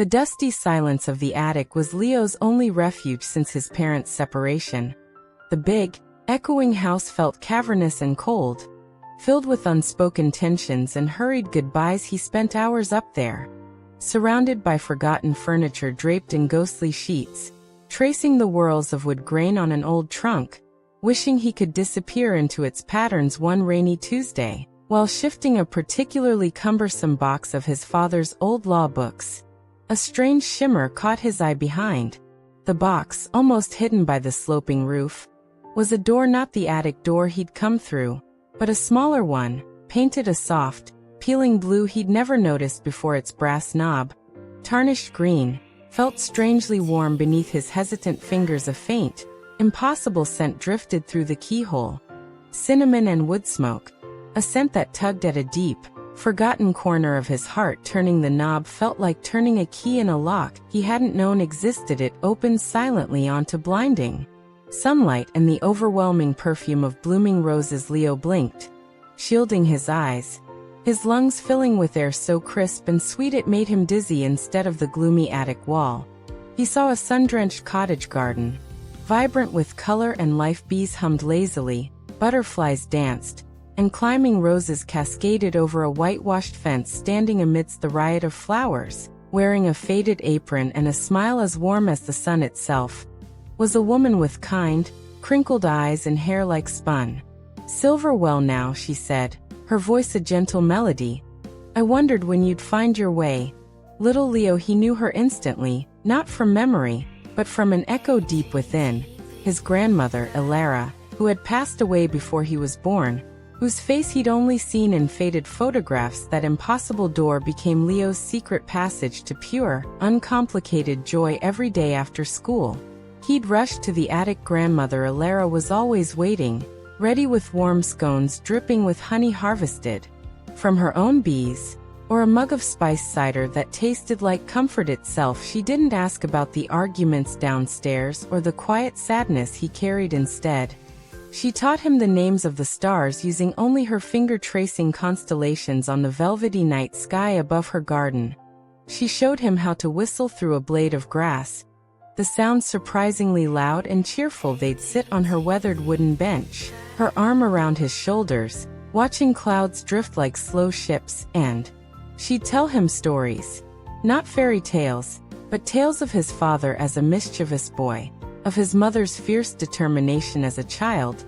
The dusty silence of the attic was Leo's only refuge since his parents' separation. The big, echoing house felt cavernous and cold. Filled with unspoken tensions and hurried goodbyes, he spent hours up there, surrounded by forgotten furniture draped in ghostly sheets, tracing the whorls of wood grain on an old trunk, wishing he could disappear into its patterns one rainy Tuesday, while shifting a particularly cumbersome box of his father's old law books. A strange shimmer caught his eye behind. The box, almost hidden by the sloping roof, was a door, not the attic door he'd come through, but a smaller one, painted a soft, peeling blue he'd never noticed before. Its brass knob, tarnished green, felt strangely warm beneath his hesitant fingers. A faint, impossible scent drifted through the keyhole. Cinnamon and wood smoke, a scent that tugged at a deep, forgotten corner of his heart. Turning the knob felt like turning a key in a lock he hadn't known existed. It opened silently onto blinding sunlight and the overwhelming perfume of blooming roses. Leo blinked, shielding his eyes, his lungs filling with air so crisp and sweet it made him dizzy. Instead of the gloomy attic wall, he saw a sun-drenched cottage garden, vibrant with color and life. Bees hummed lazily, butterflies danced, and climbing roses cascaded over a whitewashed fence. Standing amidst the riot of flowers, wearing a faded apron and a smile as warm as the sun itself, was a woman with kind, crinkled eyes and hair like spun silver. "Well now," she said, her voice a gentle melody, "I wondered when you'd find your way." Little Leo, he knew her instantly, not from memory, but from an echo deep within. His grandmother, Elara, who had passed away before he was born, whose face he'd only seen in faded photographs. That impossible door became Leo's secret passage to pure, uncomplicated joy. Every day after school, he'd rush to the attic. Grandmother Elara was always waiting, ready with warm scones dripping with honey harvested from her own bees, or a mug of spiced cider that tasted like comfort itself. She didn't ask about the arguments downstairs or the quiet sadness he carried. Instead, she taught him the names of the stars, using only her finger, tracing constellations on the velvety night sky above her garden. She showed him how to whistle through a blade of grass, the sound surprisingly loud and cheerful. They'd sit on her weathered wooden bench, her arm around his shoulders, watching clouds drift like slow ships, and she'd tell him stories. Not fairy tales, but tales of his father as a mischievous boy, of his mother's fierce determination as a child,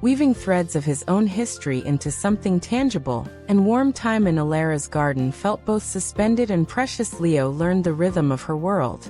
weaving threads of his own history into something tangible. And warm time in Elara's garden felt both suspended and precious. Leo learned the rhythm of her world.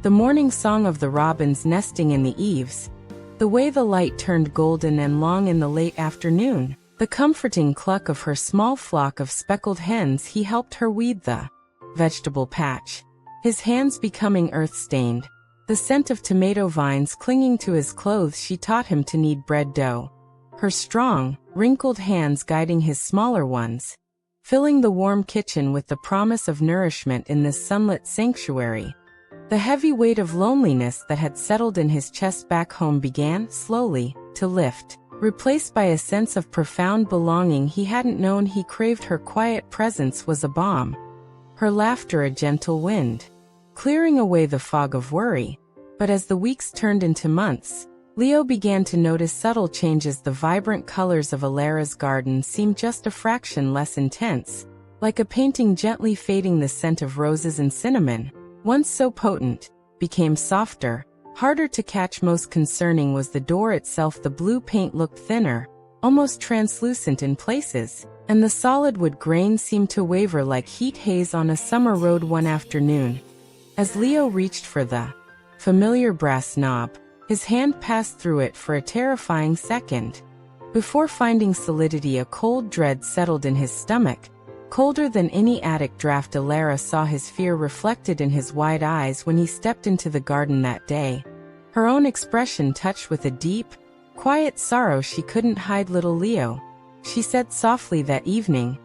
The morning song of the robins nesting in the eaves, the way the light turned golden and long in the late afternoon, the comforting cluck of her small flock of speckled hens. He helped her weed the vegetable patch, his hands becoming earth-stained, the scent of tomato vines clinging to his clothes. She taught him to knead bread dough, her strong, wrinkled hands guiding his smaller ones, filling the warm kitchen with the promise of nourishment in this sunlit sanctuary. The heavy weight of loneliness that had settled in his chest back home began, slowly, to lift, replaced by a sense of profound belonging he hadn't known he craved. Her quiet presence was a balm, her laughter a gentle wind, clearing away the fog of worry. But as the weeks turned into months, Leo began to notice subtle changes. The vibrant colors of Elara's garden seemed just a fraction less intense, like a painting gently fading. The scent of roses and cinnamon, once so potent, became softer, harder to catch. Most concerning was the door itself. The blue paint looked thinner, almost translucent in places, and the solid wood grain seemed to waver like heat haze on a summer road. One afternoon, as Leo reached for the familiar brass knob, his hand passed through it for a terrifying second. Before finding solidity, a cold dread settled in his stomach, colder than any attic draft. Elara saw his fear reflected in his wide eyes when he stepped into the garden that day, her own expression touched with a deep, quiet sorrow she couldn't hide. "Little Leo," she said softly that evening,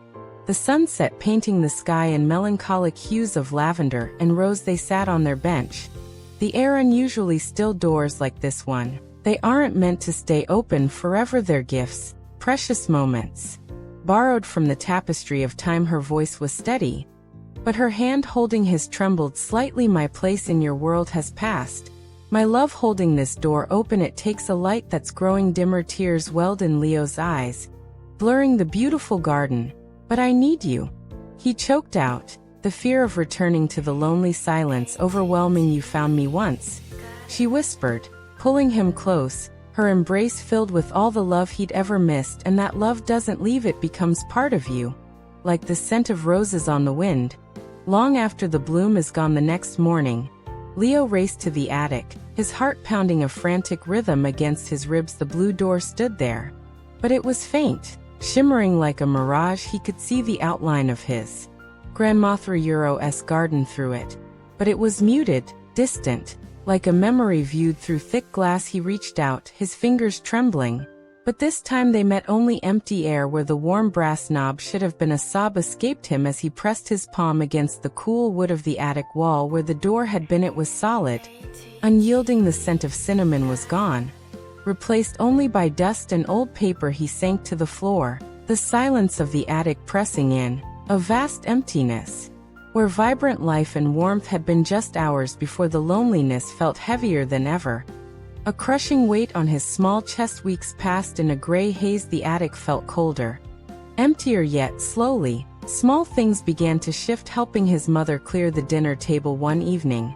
the sunset painting the sky in melancholic hues of lavender and rose. They sat on their bench, the air unusually still. "Doors like this one, they aren't meant to stay open forever. They're gifts, precious moments, borrowed from the tapestry of time." Her voice was steady, But her hand holding his trembled slightly. My place in your world has passed. My love holding this door open, it takes a light that's growing dimmer. Tears welled in Leo's eyes, blurring the beautiful garden. But I need you, he choked out, the fear of returning to the lonely silence overwhelming. You found me once, she whispered, pulling him close, her embrace filled with all the love he'd ever missed. And that love doesn't leave, it becomes part of you, like the scent of roses on the wind, long after the bloom is gone. The next morning, Leo raced to the attic, his heart pounding a frantic rhythm against his ribs. The blue door stood there, but it was faint, shimmering like a mirage. He could see the outline of his grandmother's garden through it, but it was muted, distant, like a memory viewed through thick glass. He reached out, his fingers trembling, but this time they met only empty air. Where the warm brass knob should have been, a sob escaped him as he pressed his palm against the cool wood of the attic wall. Where the door had been, it was solid, unyielding. The scent of cinnamon was gone, replaced only by dust and old paper. He sank to the floor, the silence of the attic pressing in, a vast emptiness, where vibrant life and warmth had been just hours before. The loneliness felt heavier than ever, a crushing weight on his small chest. Weeks passed in a gray haze. The attic felt colder, emptier. Yet slowly, small things began to shift. Helping his mother clear the dinner table one evening,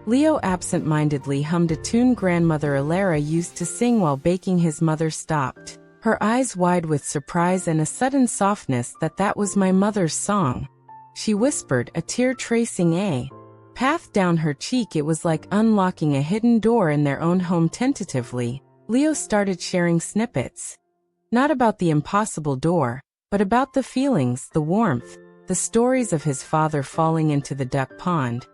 Leo absent-mindedly hummed a tune grandmother Elara used to sing while baking. His mother stopped, her eyes wide with surprise and a sudden softness. That was my mother's song, she whispered, a tear tracing a path down her cheek. It was like unlocking a hidden door in their own home. Tentatively, Leo started sharing snippets, not about the impossible door, but about the feelings, the warmth, the stories of his father falling into the duck pond,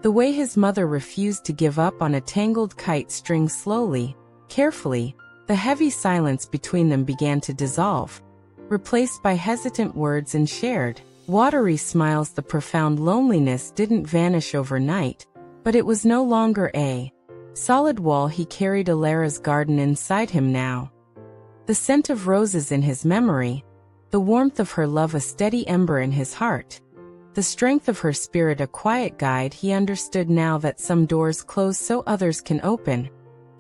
the way his mother refused to give up on a tangled kite string. Slowly, carefully, the heavy silence between them began to dissolve, replaced by hesitant words and shared, watery smiles. The profound loneliness didn't vanish overnight, but it was no longer a solid wall. He carried Elara's garden inside him now, the scent of roses in his memory, the warmth of her love a steady ember in his heart, the strength of her spirit a quiet guide. He understood now that some doors close so others can open,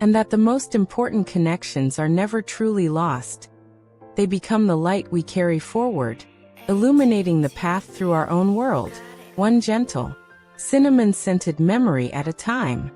and that the most important connections are never truly lost. They become the light we carry forward, illuminating the path through our own world, one gentle, cinnamon-scented memory at a time.